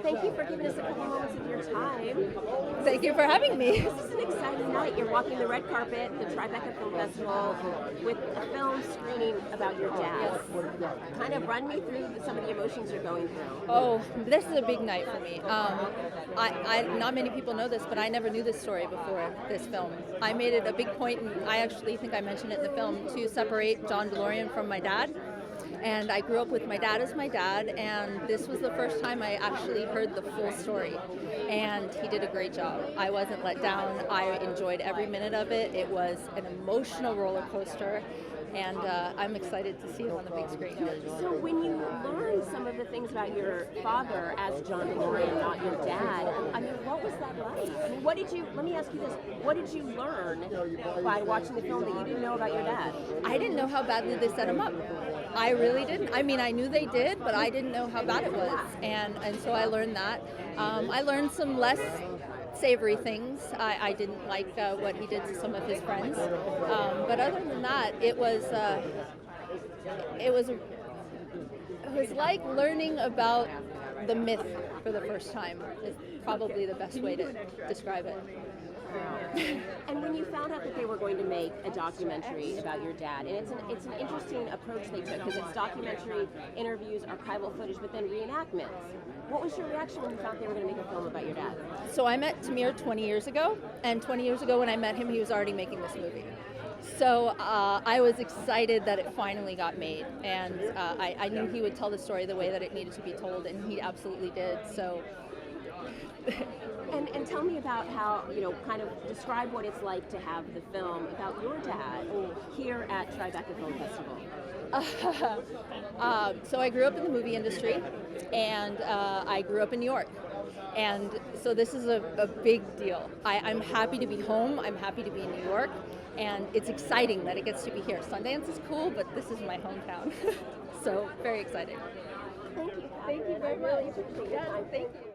thank you for giving us a couple moments of your time. Thank you for having me. This is an exciting night. You're walking the red carpet, the Tribeca Film Festival, with a film screening about your dad. Kind of run me through some of the emotions you're going through. Oh, this is a big night for me. Not many people know this, but I never knew this story before this film. I made it a big point, and I actually think I mentioned it in the film, to separate John DeLorean from my dad. And I grew up with my dad as my dad, and this was the first time I actually heard the full story. And he did a great job. I wasn't let down. I enjoyed every minute of it. It was an emotional roller coaster, and I'm excited to see it on the big screen. So when you learned some of the things about your father as John DeLorean, not your dad, I mean, what was that like? I mean, let me ask you this, what did you learn by watching the film that you didn't know about your dad? I didn't know how badly they set him up. I really didn't. I mean, I knew they did, but I didn't know how bad it was. And so I learned that. I learned some less savory things. I didn't like what he did to some of his friends. But other than that, it was like learning about the myth for the first time is probably the best way to describe it. And when you found out that they were going to make a documentary about your dad, and it's an interesting approach they took, because it's documentary, interviews, archival footage, but then reenactments. What was your reaction when you found they were going to make a film about your dad? So I met Tamir 20 years ago, and 20 years ago when I met him, he was already making this movie. So I was excited that it finally got made, and I knew he would tell the story the way that it needed to be told, and he absolutely did. So. And tell me about how, kind of describe what it's like to have the film about your dad here at Tribeca Film Festival. So I grew up in the movie industry, and I grew up in New York. And so this is a big deal. I'm happy to be home. I'm happy to be in New York. And it's exciting that it gets to be here. Sundance is cool, but this is my hometown. So very exciting. Thank you. Thank you very much. I really appreciate your time. Thank you.